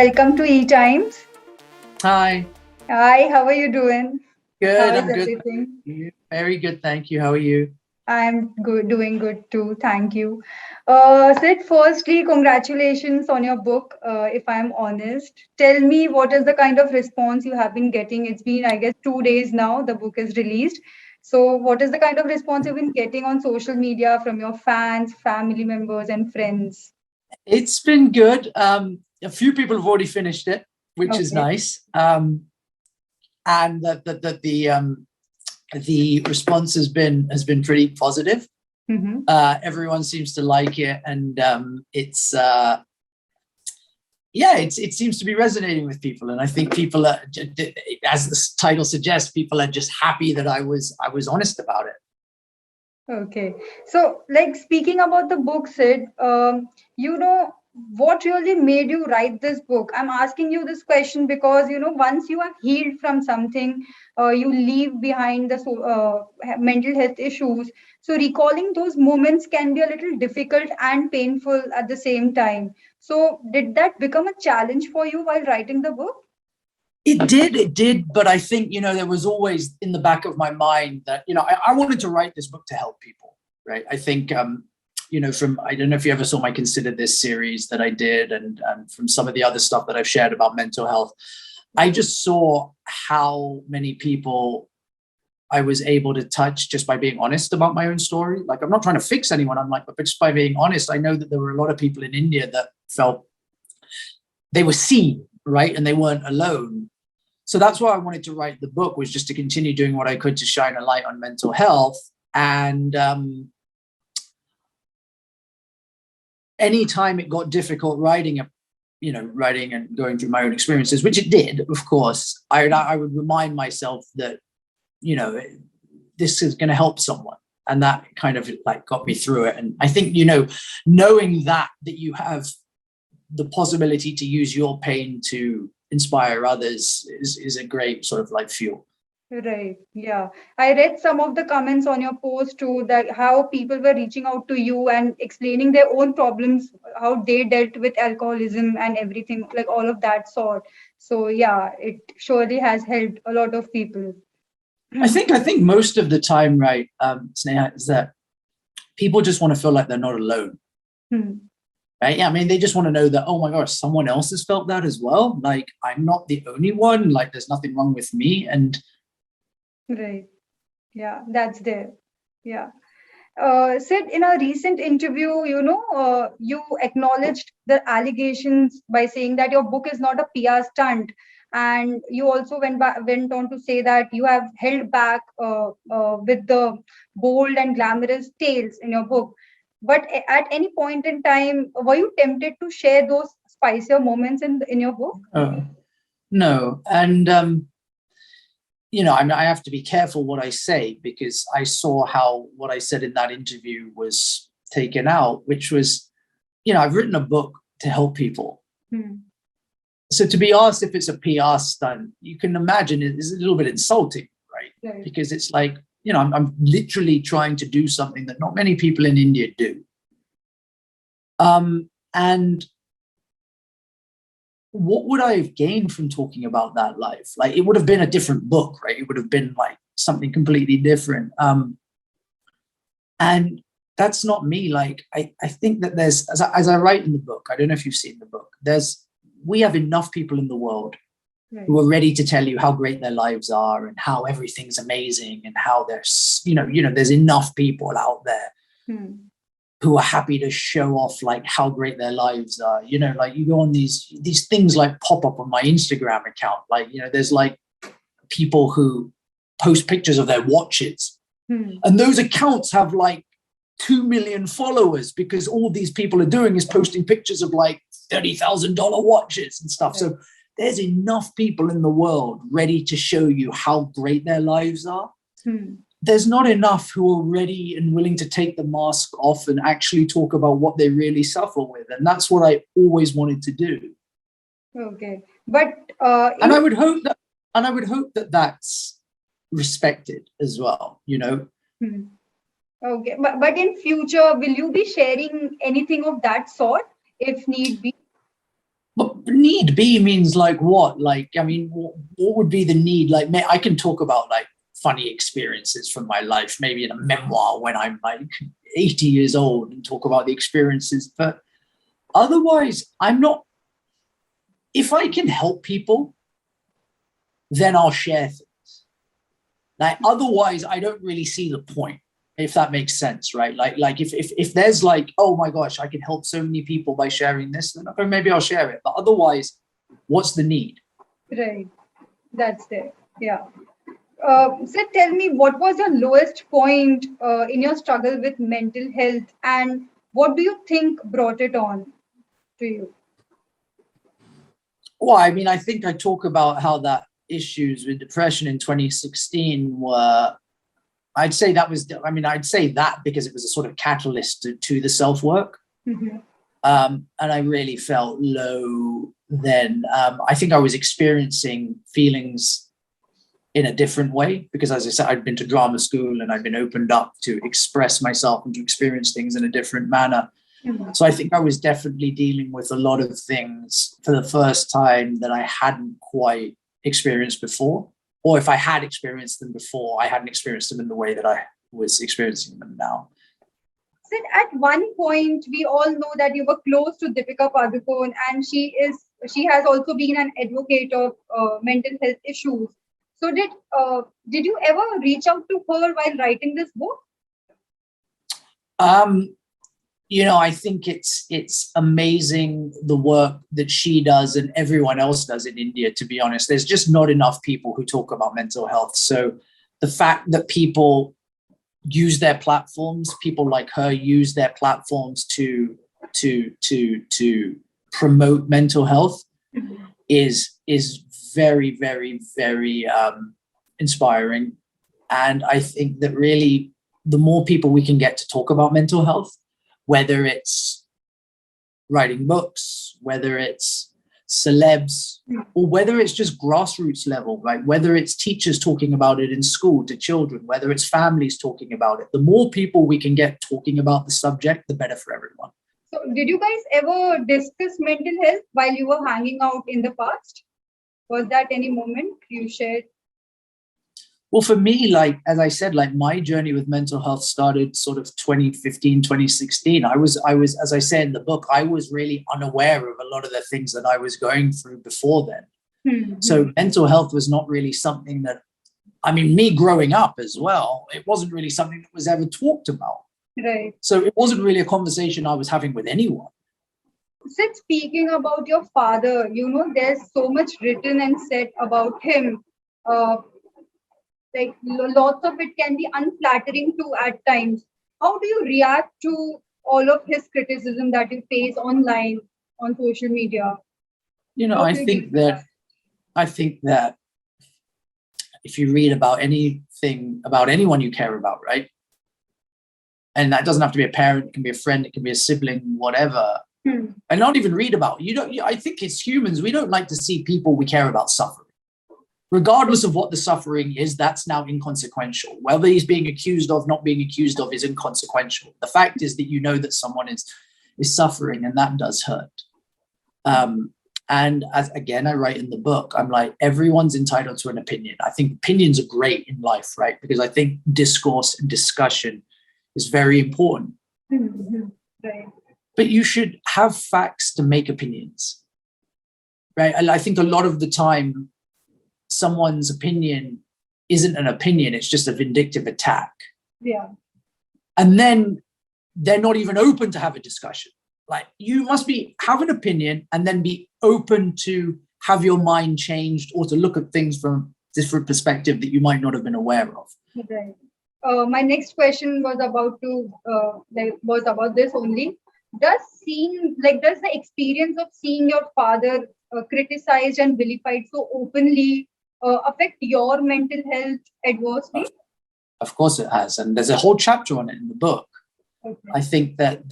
welcome to ETimes. Hi. Hi, how are you doing? How Good. is I'm good. everything? Thank you. Very good. Thank you. How are you? I'm good, doing good too. Thank you. Sid, firstly, congratulations on your book. If I'm honest, tell me what is the kind of response you have been getting? It's been, I guess, 2 days now. The book is released. So, what is the kind of response you've been getting on social media from your fans, family members, and friends? It's been good. A few people have already finished it, which is Okay. nice. And the response has been pretty positive. Mm-hmm. Everyone seems to like it, and it's it seems to be resonating with people. And I think people are, as the title suggests, people are just happy that I was honest about it. Okay. So, like speaking about the book, Sid, what really made you write this book? I'm asking you this question because, once you have healed from something, you leave behind the mental health issues. So, recalling those moments can be a little difficult and painful at the same time. So, did that become a challenge for you while writing the book? It did, but I think, there was always in the back of my mind that, I wanted to write this book to help people, right? I think, I don't know if you ever saw my Consider This series that I did, and from some of the other stuff that I've shared about mental health, I just saw how many people I was able to touch just by being honest about my own story. Like, I'm not trying to fix anyone. I'm like, but just by being honest, I know that there were a lot of people in India that felt they were seen, right? And they weren't alone. So that's why I wanted to write the book, was just to continue doing what I could to shine a light on mental health. And anytime it got difficult writing and going through my own experiences, which it did, of course, I would remind myself that, this is going to help someone. And that kind of like got me through it. And I think, knowing that you have the possibility to use your pain to inspire others is a great sort of like fuel. Right. Yeah. I read some of the comments on your post too, that how people were reaching out to you and explaining their own problems, how they dealt with alcoholism and everything, like all of that sort. So yeah, it surely has helped a lot of people. I think most of the time, right, Sneha, is that people just want to feel like they're not alone. Hmm. Right? Yeah, I mean, they just want to know that, oh my gosh, someone else has felt that as well. Like, I'm not the only one. Like, there's nothing wrong with me. And Right. Yeah, that's there. Yeah. Sid, in a recent interview, you acknowledged the allegations by saying that your book is not a PR stunt, and you also went on to say that you have held back with the bold and glamorous tales in your book. But at any point in time, were you tempted to share those spicier moments in your book? no. And, I have to be careful what I say, because I saw how what I said in that interview was taken out, which was, I've written a book to help people. Hmm. So to be asked if it's a PR stunt, you can imagine it is a little bit insulting, right? Right. Because it's like, I'm literally trying to do something that not many people in India do. And what would I have gained from talking about that life? Like, it would have been a different book, right? It would have been like something completely different. And that's not me. Like, I think that there's, as I write in the book, I don't know if you've seen the book, we have enough people in the world Right. who are ready to tell you how great their lives are and how everything's amazing, and how there's, there's enough people out there Hmm. who are happy to show off like how great their lives are. Like, you go on these things like pop up on my Instagram account. Like, there's like people who post pictures of their watches, Hmm. and those accounts have like 2 million followers, because all these people are doing is posting pictures of like $30,000 watches and stuff. So there's enough people in the world ready to show you how great their lives are. Hmm. There's not enough who are ready and willing to take the mask off and actually talk about what they really suffer with. And that's what I always wanted to do. Okay. But And I would hope that that's respected as well, Hmm. Okay, but in future, will you be sharing anything of that sort if need be? But Need be means like what? Like, I mean, what would be the need? Like, I can talk about like funny experiences from my life, maybe in a memoir when I'm like 80 years old and talk about the experiences. But otherwise, I'm not, if I can help people, then I'll share things. Like, otherwise, I don't really see the point, if that makes sense, right? Like if there's like, oh my gosh, I can help so many people by sharing this, then okay, maybe I'll share it. But otherwise, what's the need? Right. That's there. Yeah. So tell me, what was your lowest point in your struggle with mental health, and what do you think brought it on to you? Well, I mean, I think I talk about how that issues with depression in 2016 were, I'd say that because it was a sort of catalyst to the self-work. Mm-hmm. And I really felt low then. I think I was experiencing feelings in a different way because, as I said, I'd been to drama school and I'd been opened up to express myself and to experience things in a different manner. Mm-hmm. So I think I was definitely dealing with a lot of things for the first time that I hadn't quite experienced before. Or if I had experienced them before, I hadn't experienced them in the way that I was experiencing them now. So at one point, we all know that you were close to Deepika Padukone, and she has also been an advocate of mental health issues. So did you ever reach out to her while writing this book? I think it's amazing the work that she does and everyone else does in India, to be honest. There's just not enough people who talk about mental health. So the fact that people use their platforms, people like her use their platforms to promote mental health is very, very, very inspiring. And I think that really the more people we can get to talk about mental health, whether it's writing books, whether it's celebs, or whether it's just grassroots level, right? Whether it's teachers talking about it in school to children, whether it's families talking about it, the more people we can get talking about the subject, the better for everyone. So did you guys ever discuss mental health while you were hanging out in the past? Was that any moment you shared? Well, for me, like, as I said, like my journey with mental health started sort of 2015, 2016. I was, as I say in the book, I was really unaware of a lot of the things that I was going through before then. Mm-hmm. So mental health was not really something that, I mean, me growing up as well, it wasn't really something that was ever talked about. Right. So it wasn't really a conversation I was having with anyone. Since speaking about your father, there's so much written and said about him. Like lots of it can be unflattering too at times. How do you react to all of his criticism that you face online, on social media? I think that if you read about anything about anyone you care about, right? And that doesn't have to be a parent, it can be a friend, it can be a sibling, whatever. And not even read about. I think as humans, we don't like to see people we care about suffering. Regardless of what the suffering is, that's now inconsequential. Whether he's being accused of, not being accused of is inconsequential. The fact is that you know that someone is suffering, and that does hurt. And as again, I write in the book, I'm like, everyone's entitled to an opinion. I think opinions are great in life, right? Because I think discourse and discussion is very important. Mm-hmm. Right. But you should have facts to make opinions, right? And I think a lot of the time, someone's opinion isn't an opinion, it's just a vindictive attack. Yeah. And then they're not even open to have a discussion. Like, you must have an opinion and then be open to have your mind changed or to look at things from a different perspective that you might not have been aware of. Right. My next question was about this only. Does the experience of seeing your father criticized and vilified so openly affect your mental health adversely? Of course it has, and there's a whole chapter on it in the book. Okay. I think that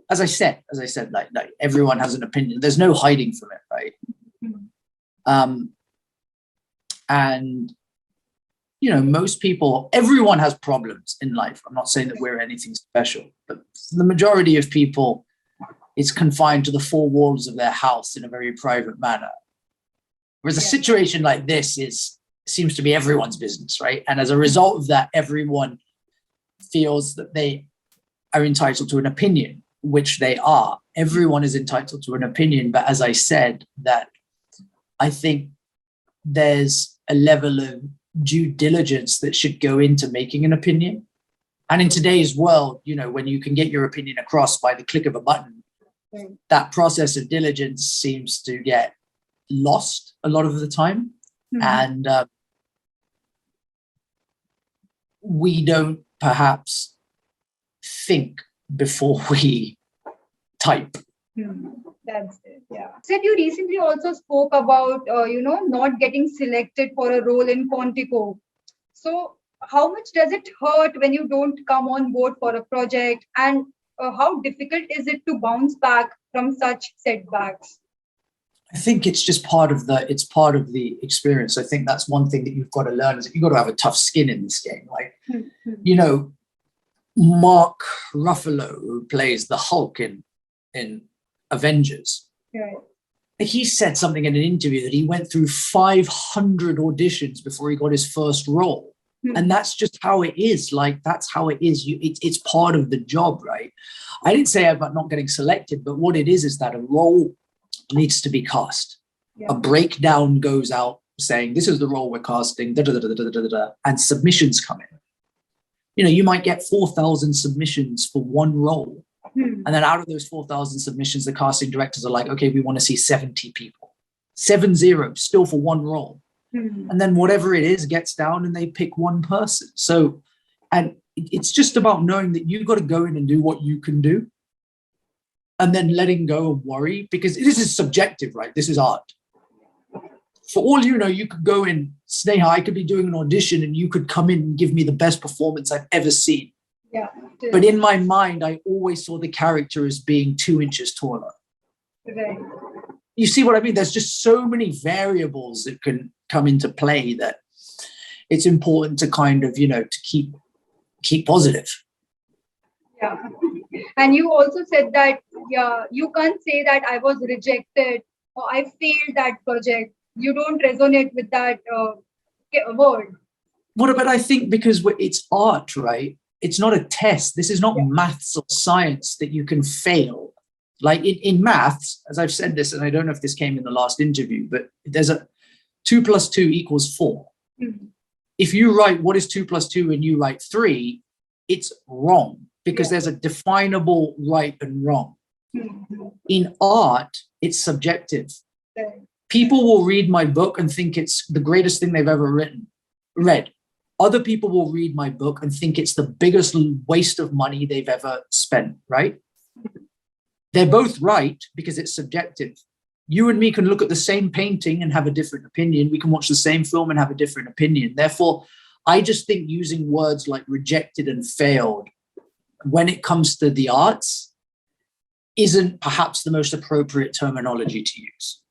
as I said, like everyone has an opinion. There's no hiding from it, right? Mm-hmm. And most people, everyone has problems in life. I'm not saying that we're anything special, but the majority of people it's confined to the four walls of their house in a very private manner. Whereas a situation like this seems to be everyone's business, right? And as a result of that, everyone feels that they are entitled to an opinion, which they are. Everyone is entitled to an opinion. But as I said, that I think there's a level of due diligence that should go into making an opinion. And in today's world, when you can get your opinion across by the click of a button, that process of diligence seems to get lost a lot of the time. And we don't perhaps think before we type. That's it. Yeah. Said you recently also spoke about, not getting selected for a role in Quantico. So how much does it hurt when you don't come on board for a project? And how difficult is it to bounce back from such setbacks? I think it's just part of the experience. I think that's one thing that you've got to learn, is that you've got to have a tough skin in this game. Like, Mark Ruffalo, who plays the Hulk in Avengers, he said something in an interview that he went through 500 auditions before he got his first role. And that's just how it is. Like, that's how it is. It's part of the job, right? I didn't say about not getting selected, but what it is that a role needs to be cast. A breakdown goes out saying, this is the role we're casting, and submissions come in. You might get 4,000 submissions for one role. And then out of those 4,000 submissions, the casting directors are like, okay, we want to see 70 people. 7-0, still for one role. And then whatever it is gets down and they pick one person. So, and it's just about knowing that you've got to go in and do what you can do, and then letting go of worry, because this is subjective, right? This is art. For all you know, you could go in, Sneha, I could be doing an audition and you could come in and give me the best performance I've ever seen. Yeah. But in my mind, I always saw the character as being 2 inches taller. Right. You see what I mean? There's just so many variables that can come into play that it's important to kind of, to keep positive. Yeah. And you also said that, you can't say that I was rejected or I failed that project. You don't resonate with that word. What about, I think, because it's art, right? It's not a test. This is not maths or science that you can fail. Like in maths, as I've said this, and I don't know if this came in the last interview, but there's a 2 + 2 = 4. If you write what is 2 + 2 and you write 3, it's wrong, because there's a definable right and wrong. In art, it's subjective. People will read my book and think it's the greatest thing they've ever read. Other people will read my book and think it's the biggest waste of money they've ever spent, right? They're both right because it's subjective. You and me can look at the same painting and have a different opinion. We can watch the same film and have a different opinion. Therefore, I just think using words like rejected and failed when it comes to the arts isn't perhaps the most appropriate terminology to use.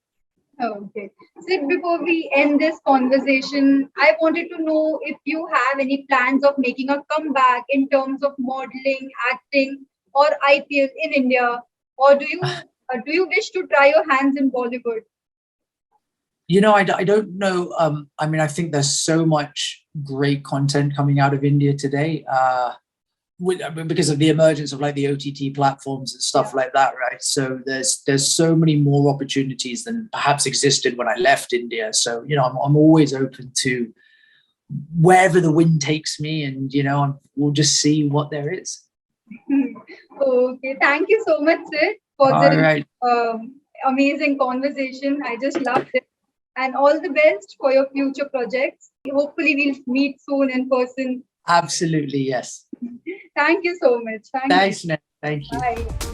Okay. Sid, before we end this conversation, I wanted to know if you have any plans of making a comeback in terms of modeling, acting, or IPL in India, or do you wish to try your hands in Bollywood? I don't know. I think there's so much great content coming out of India today. Because of the emergence of like the OTT platforms and stuff like that, right? So there's so many more opportunities than perhaps existed when I left India. So I'm always open to wherever the wind takes me, and we'll just see what there is. Okay, thank you so much, Sid, for this amazing conversation. I just loved it, and all the best for your future projects. Hopefully, we'll meet soon in person. Absolutely, yes. Thank you so much. Thanks, Ned. Thank you. Bye.